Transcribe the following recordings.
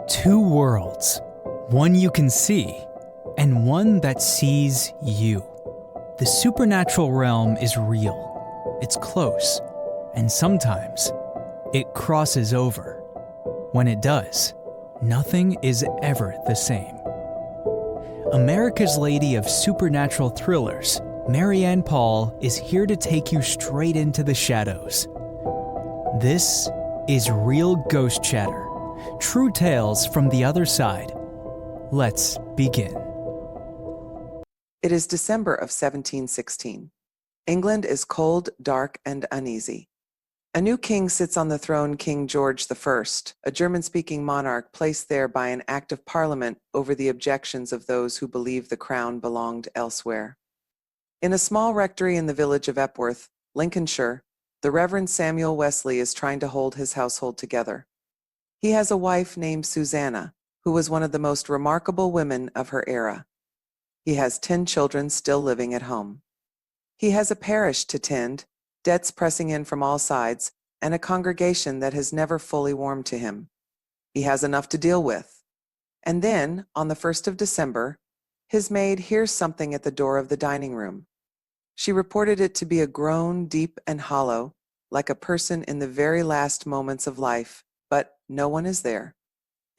Two worlds, one you can see, and one that sees you. The supernatural realm is real, it's close, and sometimes it crosses over. When it does, nothing is ever the same. America's Lady of Supernatural Thrillers, Marianne Paul, is here to take you straight into the shadows. This is Real Ghost Chatter. True tales from the other side. Let's begin. It is December of 1716. England is cold, dark, and uneasy. A new king sits on the throne, King George I, a German-speaking monarch placed there by an act of parliament over the objections of those who believed the crown belonged elsewhere. In a small rectory in the village of Epworth, Lincolnshire, the Reverend Samuel Wesley is trying to hold his household together. He has a wife named Susannah, who was one of the most remarkable women of her era. He has 10 children still living at home. He has a parish to tend, debts pressing in from all sides, and a congregation that has never fully warmed to him. He has enough to deal with. And then, on the 1st of December, his maid hears something at the door of the dining room. She reported it to be a groan deep and hollow, like a person in the very last moments of life, but no one is there.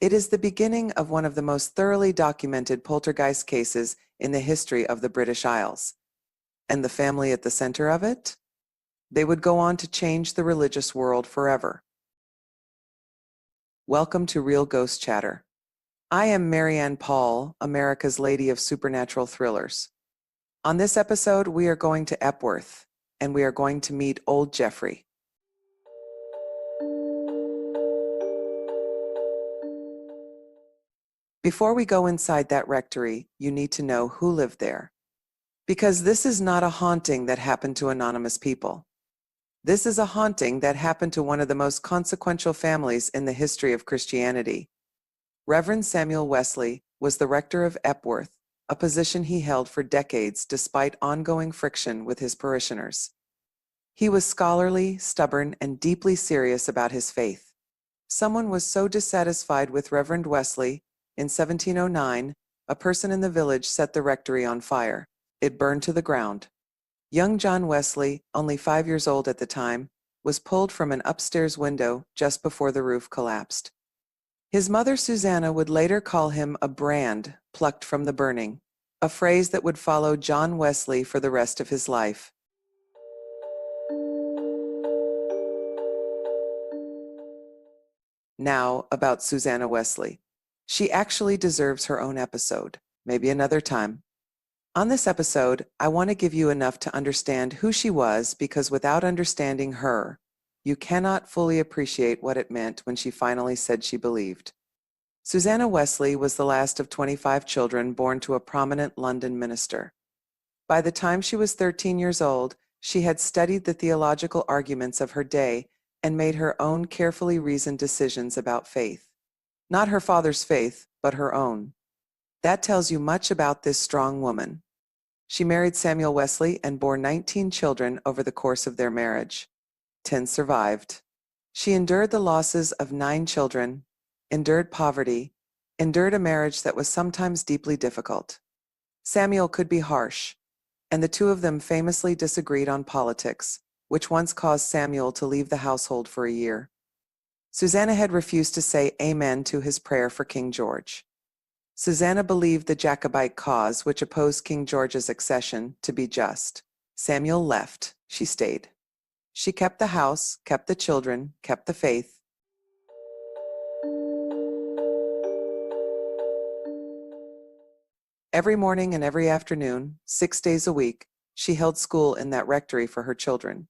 It is the beginning of one of the most thoroughly documented poltergeist cases in the history of the British Isles. And the family at the center of it? They would go on to change the religious world forever. Welcome to Real Ghost Chatter. I am Marianne Paul, America's Lady of Supernatural Thrillers. On this episode, we are going to Epworth, and we are going to meet Old Jeffrey. Before we go inside that rectory, you need to know who lived there. Because this is not a haunting that happened to anonymous people. This is a haunting that happened to one of the most consequential families in the history of Christianity. Reverend Samuel Wesley was the rector of Epworth, a position he held for decades despite ongoing friction with his parishioners. He was scholarly, stubborn, and deeply serious about his faith. Someone was so dissatisfied with Reverend Wesley. In 1709, a person in the village set the rectory on fire. It burned to the ground. Young John Wesley, only 5 years old at the time, was pulled from an upstairs window just before the roof collapsed. His mother Susannah would later call him a brand plucked from the burning, a phrase that would follow John Wesley for the rest of his life. Now, about Susannah Wesley. She actually deserves her own episode, maybe another time. On this episode, I want to give you enough to understand who she was, because without understanding her, you cannot fully appreciate what it meant when she finally said she believed. Susannah Wesley was the last of 25 children born to a prominent London minister. By the time she was 13 years old, she had studied the theological arguments of her day and made her own carefully reasoned decisions about faith. Not her father's faith, but her own. That tells you much about this strong woman. She married Samuel Wesley and bore 19 children over the course of their marriage. 10 survived. She endured the losses of 9 children, endured poverty, endured a marriage that was sometimes deeply difficult. Samuel could be harsh, and the two of them famously disagreed on politics, which once caused Samuel to leave the household for a year. Susannah had refused to say amen to his prayer for King George. Susannah believed the Jacobite cause, which opposed King George's accession, to be just. Samuel left. She stayed. She kept the house, kept the children, kept the faith. Every morning and every afternoon, 6 days a week, she held school in that rectory for her children.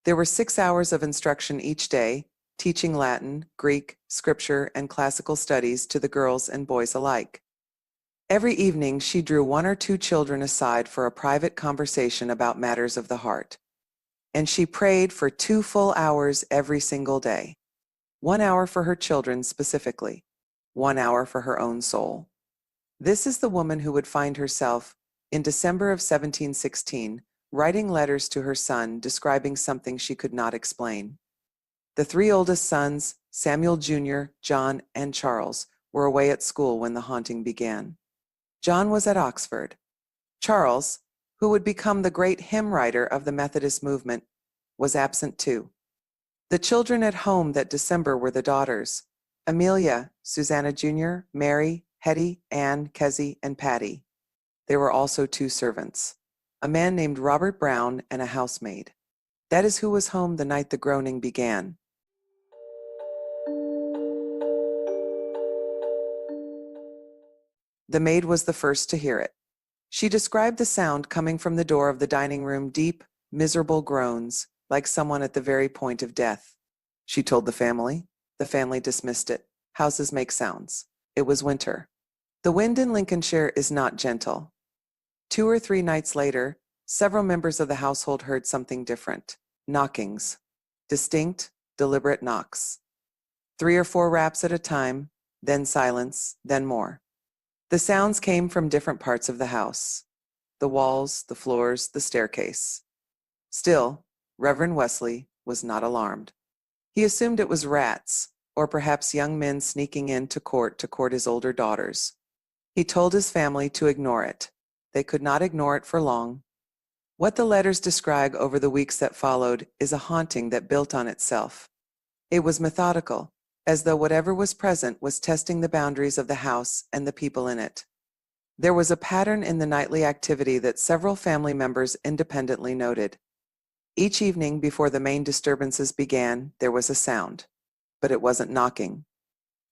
There were 6 hours of instruction each day, teaching Latin, Greek, scripture, and classical studies to the girls and boys alike. Every evening, she drew 1 or 2 children aside for a private conversation about matters of the heart. And she prayed for 2 full hours every single day. 1 hour for her children specifically, 1 hour for her own soul. This is the woman who would find herself, in December of 1716, writing letters to her son describing something she could not explain. The three oldest sons, Samuel Jr., John, and Charles, were away at school when the haunting began. John was at Oxford. Charles, who would become the great hymn writer of the Methodist movement, was absent too. The children at home that December were the daughters: Amelia, Susannah Jr., Mary, Hetty, Anne, Kezzy, and Patty. There were also two servants, a man named Robert Brown and a housemaid. That is who was home the night the groaning began. The maid was the first to hear it. She described the sound coming from the door of the dining room: deep, miserable groans, like someone at the very point of death. She told the family. The family dismissed it. Houses make sounds. It was winter. The wind in Lincolnshire is not gentle. 2 or 3 nights later, several members of the household heard something different. Knockings. Distinct, deliberate knocks. 3 or 4 raps at a time, then silence, then more. The sounds came from different parts of the house: the walls, the floors, the staircase. Still, Reverend Wesley was not alarmed. He assumed it was rats, or perhaps young men sneaking into court to court his older daughters. He told his family to ignore it. They could not ignore it for long. What the letters describe over the weeks that followed is a haunting that built on itself. It was methodical, as though whatever was present was testing the boundaries of the house and the people in it. There was a pattern in the nightly activity that several family members independently noted. Each evening before the main disturbances began, there was a sound, but it wasn't knocking.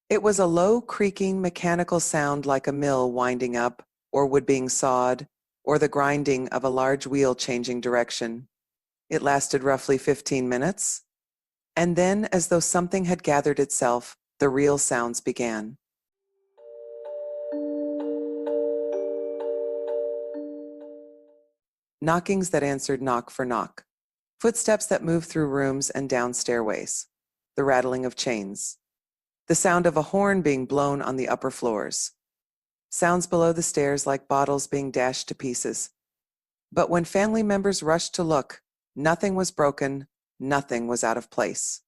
It was a low, creaking, mechanical sound like a mill winding up, or wood being sawed, or the grinding of a large wheel changing direction. It lasted roughly 15 minutes, and then, as though something had gathered itself, the real sounds began. Knockings that answered knock for knock. Footsteps that moved through rooms and down stairways. The rattling of chains. The sound of a horn being blown on the upper floors. Sounds below the stairs like bottles being dashed to pieces. But when family members rushed to look, nothing was broken, nothing was out of place.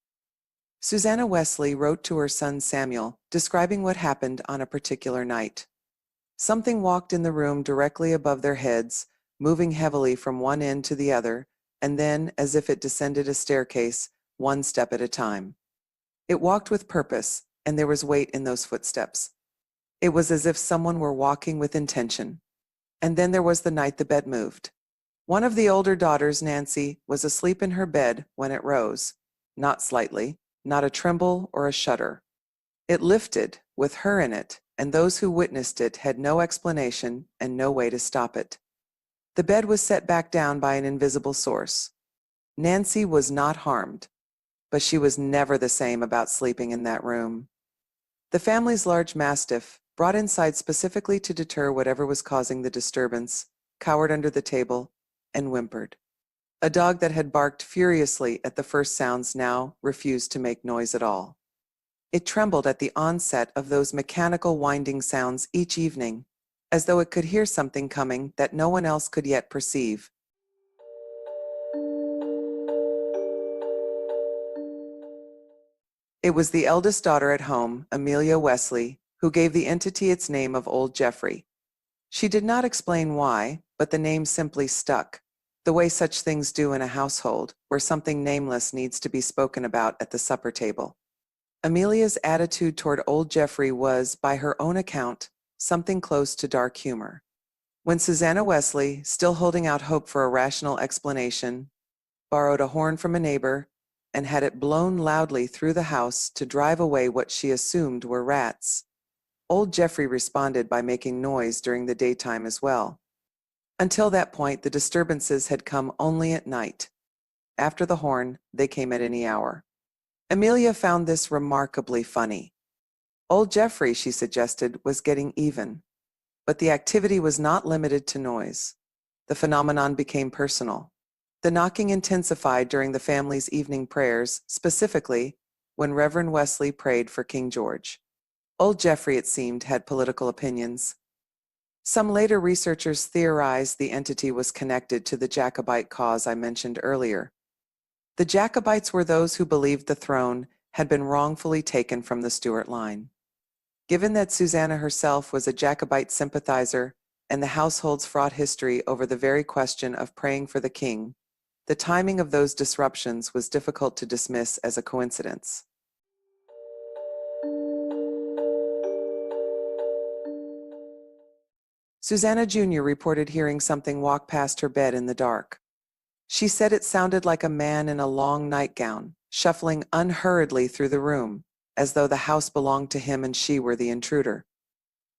Susannah Wesley wrote to her son Samuel, describing what happened on a particular night. Something walked in the room directly above their heads, moving heavily from one end to the other, and then, as if it descended a staircase, one step at a time. It walked with purpose, and there was weight in those footsteps. It was as if someone were walking with intention. And then there was the night the bed moved. One of the older daughters, Nancy, was asleep in her bed when it rose, not slightly, not a tremble or a shudder. It lifted, with her in it, and those who witnessed it had no explanation and no way to stop it. The bed was set back down by an invisible source. Nancy was not harmed, but she was never the same about sleeping in that room. The family's large mastiff, brought inside specifically to deter whatever was causing the disturbance, cowered under the table and whimpered. A dog that had barked furiously at the first sounds now refused to make noise at all. It trembled at the onset of those mechanical winding sounds each evening, as though it could hear something coming that no one else could yet perceive. It was the eldest daughter at home, Amelia Wesley, who gave the entity its name of Old Jeffrey. She did not explain why, but the name simply stuck, the way such things do in a household where something nameless needs to be spoken about at the supper table. Amelia's attitude toward Old Jeffrey was, by her own account, something close to dark humor. When Susannah Wesley, still holding out hope for a rational explanation, borrowed a horn from a neighbor and had it blown loudly through the house to drive away what she assumed were rats, Old Jeffrey responded by making noise during the daytime as well. Until that point, the disturbances had come only at night. After the horn, they came at any hour. Amelia found this remarkably funny. Old Jeffrey, she suggested, was getting even. But the activity was not limited to noise. The phenomenon became personal. The knocking intensified during the family's evening prayers, specifically when Reverend Wesley prayed for King George. Old Jeffrey, it seemed, had political opinions. Some later researchers theorized the entity was connected to the Jacobite cause I mentioned earlier. The Jacobites were those who believed the throne had been wrongfully taken from the Stuart line. Given that Susannah herself was a Jacobite sympathizer and the household's fraught history over the very question of praying for the king, the timing of those disruptions was difficult to dismiss as a coincidence. Susannah Jr. reported hearing something walk past her bed in the dark. She said it sounded like a man in a long nightgown, shuffling unhurriedly through the room, as though the house belonged to him and she were the intruder.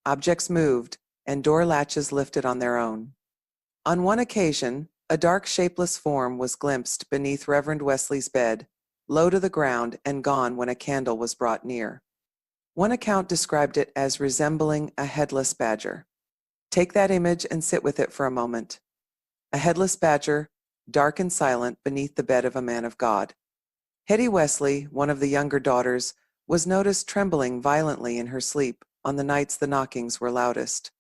Objects moved, and door latches lifted on their own. On one occasion, a dark, shapeless form was glimpsed beneath Reverend Wesley's bed, low to the ground and gone when a candle was brought near. One account described it as resembling a headless badger. Take that image and sit with it for a moment. A headless badger, dark and silent beneath the bed of a man of God. Hetty Wesley, one of the younger daughters, was noticed trembling violently in her sleep on the nights the knockings were loudest.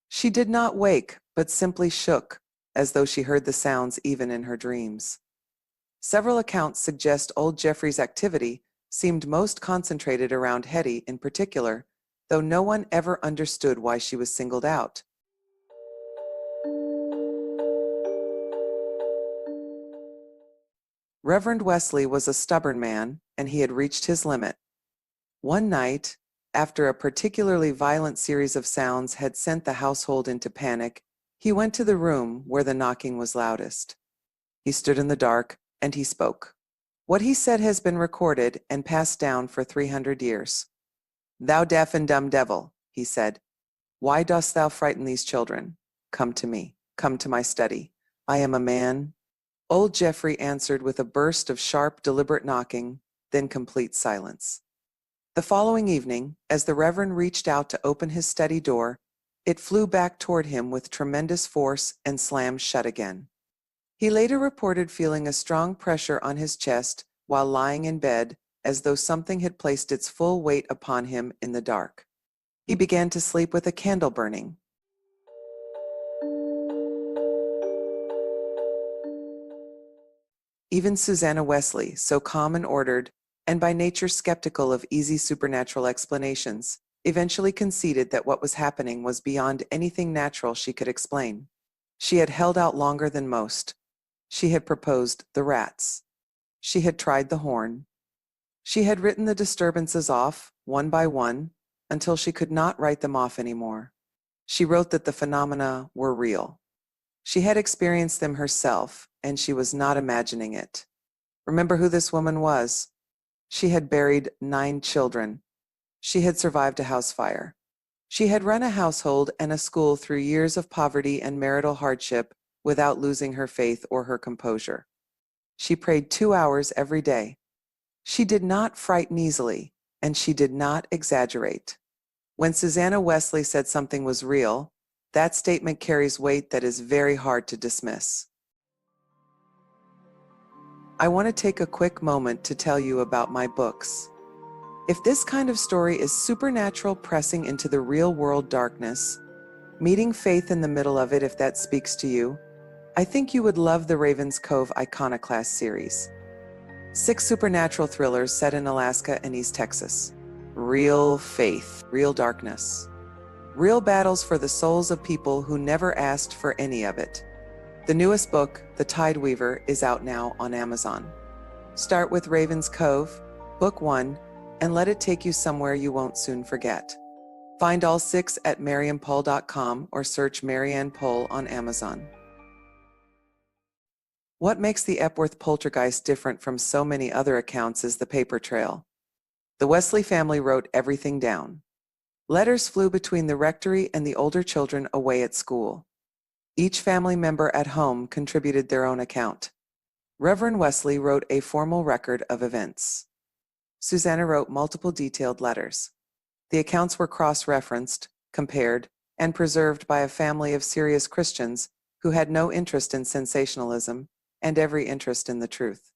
She did not wake, but simply shook, as though she heard the sounds even in her dreams. Several accounts suggest old Geoffrey's activity seemed most concentrated around Hetty in particular, though no one ever understood why she was singled out. Reverend Wesley was a stubborn man, and he had reached his limit. One night, after a particularly violent series of sounds had sent the household into panic, he went to the room where the knocking was loudest. He stood in the dark, and he spoke. What he said has been recorded and passed down for 300 years. "Thou deaf and dumb devil," he said, "why dost thou frighten these children? Come to me. Come to my study. I am a man." Old Geoffrey answered with a burst of sharp, deliberate knocking, then complete silence. The following evening, as the Reverend reached out to open his study door, it flew back toward him with tremendous force and slammed shut again. He later reported feeling a strong pressure on his chest while lying in bed, as though something had placed its full weight upon him in the dark. He began to sleep with a candle burning. Even Susannah Wesley, so calm and ordered, and by nature skeptical of easy supernatural explanations, eventually conceded that what was happening was beyond anything natural she could explain. She had held out longer than most. She had proposed the rats. She had tried the horn. She had written the disturbances off, one by one, until she could not write them off anymore. She wrote that the phenomena were real. She had experienced them herself, and she was not imagining it. Remember who this woman was. She had buried 9 children. She had survived a house fire. She had run a household and a school through years of poverty and marital hardship without losing her faith or her composure. She prayed 2 hours every day. She did not frighten easily, and she did not exaggerate. When Susannah Wesley said something was real, that statement carries weight that is very hard to dismiss. I want to take a quick moment to tell you about my books. If this kind of story is supernatural pressing into the real-world darkness, meeting faith in the middle of it if that speaks to you, I think you would love the Raven's Cove Iconoclast series. 6 supernatural thrillers set in Alaska and East Texas. Real faith, real darkness. Real battles for the souls of people who never asked for any of it. The newest book, The Tide Weaver, is out now on Amazon. Start with Raven's Cove, Book 1, and let it take you somewhere you won't soon forget. Find all 6 at marianpole.com or search Marianne Pole on Amazon. What makes the Epworth Poltergeist different from so many other accounts is the paper trail. The Wesley family wrote everything down. Letters flew between the rectory and the older children away at school. Each family member at home contributed their own account. Reverend Wesley wrote a formal record of events. Susannah wrote multiple detailed letters. The accounts were cross-referenced, compared, and preserved by a family of serious Christians who had no interest in sensationalism and every interest in the truth.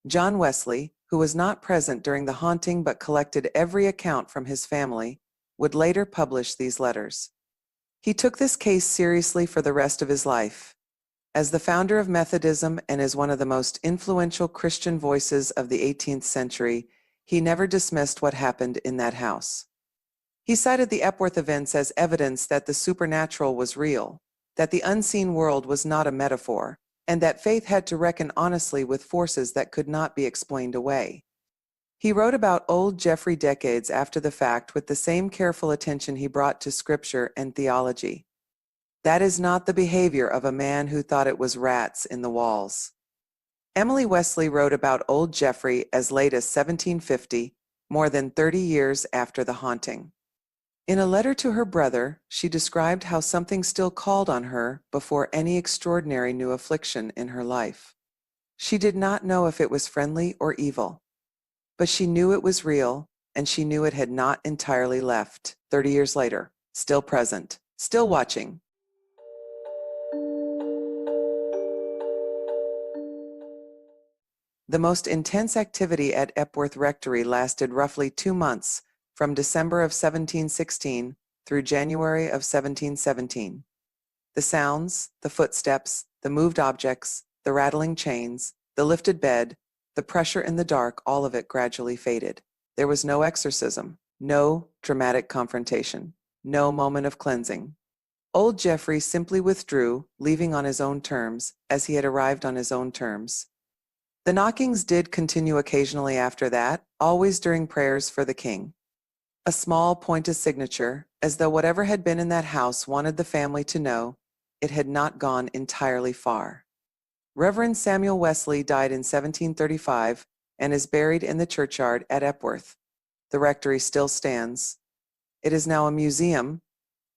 John Wesley, who was not present during the haunting but collected every account from his family, would later publish these letters. He took this case seriously for the rest of his life. As the founder of Methodism and as one of the most influential Christian voices of the 18th century, he never dismissed what happened in that house. He cited the Epworth events as evidence that the supernatural was real, that the unseen world was not a metaphor, and that faith had to reckon honestly with forces that could not be explained away. He wrote about old Geoffrey decades after the fact with the same careful attention he brought to scripture and theology. That is not the behavior of a man who thought it was rats in the walls. Emily Wesley wrote about old Geoffrey as late as 1750, more than 30 years after the haunting. In a letter to her brother, she described how something still called on her before any extraordinary new affliction in her life. She did not know if it was friendly or evil, but she knew it was real, and she knew it had not entirely left. 30 years later, still present, still watching. The most intense activity at Epworth Rectory lasted roughly 2 months, from December of 1716 through January of 1717. The sounds, the footsteps, the moved objects, the rattling chains, the lifted bed, the pressure in the dark, all of it gradually faded. There was no exorcism, no dramatic confrontation, no moment of cleansing. Old Geoffrey simply withdrew, leaving on his own terms, as he had arrived on his own terms. The knockings did continue occasionally after that, always during prayers for the king. A small pointed signature, as though whatever had been in that house wanted the family to know it had not gone entirely far. Reverend Samuel Wesley died in 1735 and is buried in the churchyard at Epworth. The rectory still stands. It is now a museum,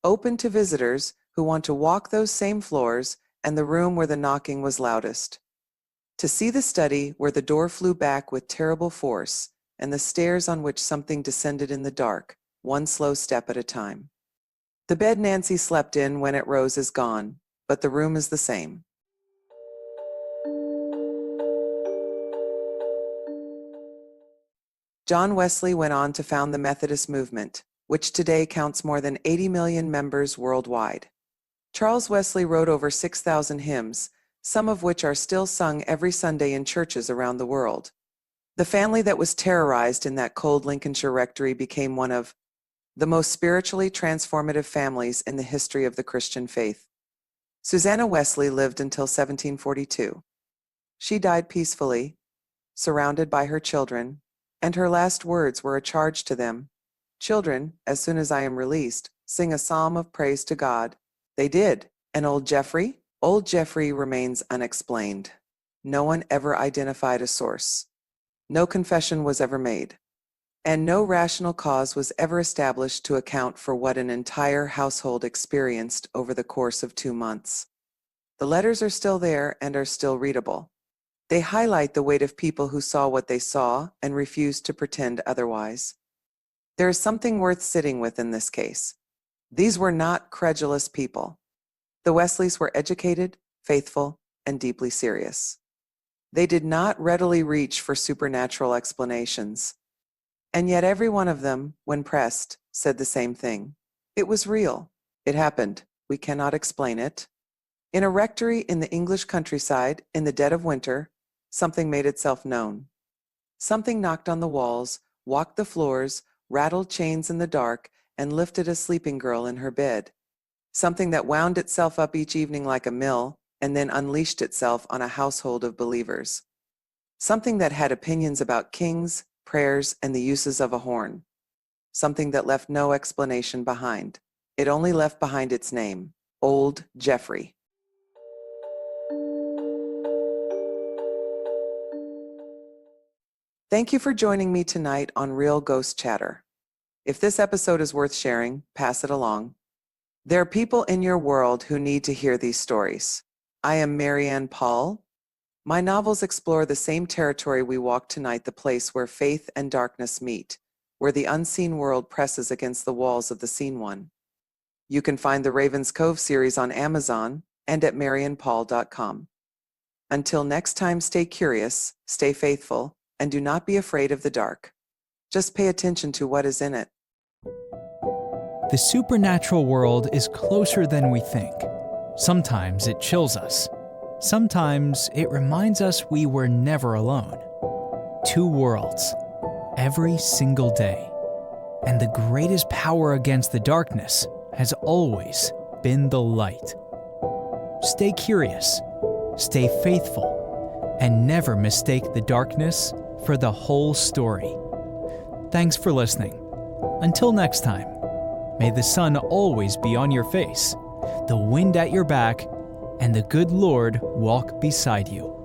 open to visitors who want to walk those same floors and the room where the knocking was loudest. To see the study where the door flew back with terrible force, and the stairs on which something descended in the dark, one slow step at a time. The bed Nancy slept in when it rose is gone, but the room is the same. John Wesley went on to found the Methodist movement, which today counts more than 80 million members worldwide. Charles Wesley wrote over 6,000 hymns, some of which are still sung every Sunday in churches around the world. The family that was terrorized in that cold Lincolnshire rectory became one of the most spiritually transformative families in the history of the Christian faith. Susannah Wesley lived until 1742. She died peacefully, surrounded by her children, and her last words were a charge to them. "Children, as soon as I am released, sing a psalm of praise to God." They did. And old Geoffrey? Old Geoffrey remains unexplained. No one ever identified a source. No confession was ever made, and no rational cause was ever established to account for what an entire household experienced over the course of 2 months. The letters are still there and are still readable. They highlight the weight of people who saw what they saw and refused to pretend otherwise. There is something worth sitting with in this case. These were not credulous people. The Wesleys were educated, faithful, and deeply serious. They did not readily reach for supernatural explanations. And yet every one of them, when pressed, said the same thing. It was real. It happened. We cannot explain it. In a rectory in the English countryside, in the dead of winter, something made itself known. Something knocked on the walls, walked the floors, rattled chains in the dark, and lifted a sleeping girl in her bed. Something that wound itself up each evening like a mill, and then unleashed itself on a household of believers. Something that had opinions about kings, prayers, and the uses of a horn. Something that left no explanation behind. It only left behind its name, Old Geoffrey. Thank you for joining me tonight on Real Ghost Chatter. If this episode is worth sharing, pass it along. There are people in your world who need to hear these stories. I am Marianne Paul. My novels explore the same territory we walk tonight, the place where faith and darkness meet, where the unseen world presses against the walls of the seen one. You can find the Raven's Cove series on Amazon and at mariannepaul.com. Until next time, stay curious, stay faithful, and do not be afraid of the dark. Just pay attention to what is in it. The supernatural world is closer than we think. Sometimes it chills us. Sometimes it reminds us we were never alone. Two worlds, every single day. And the greatest power against the darkness has always been the light. Stay curious, stay faithful, and never mistake the darkness for the whole story. Thanks for listening. Until next time, may the sun always be on your face, the wind at your back, and the good Lord walk beside you.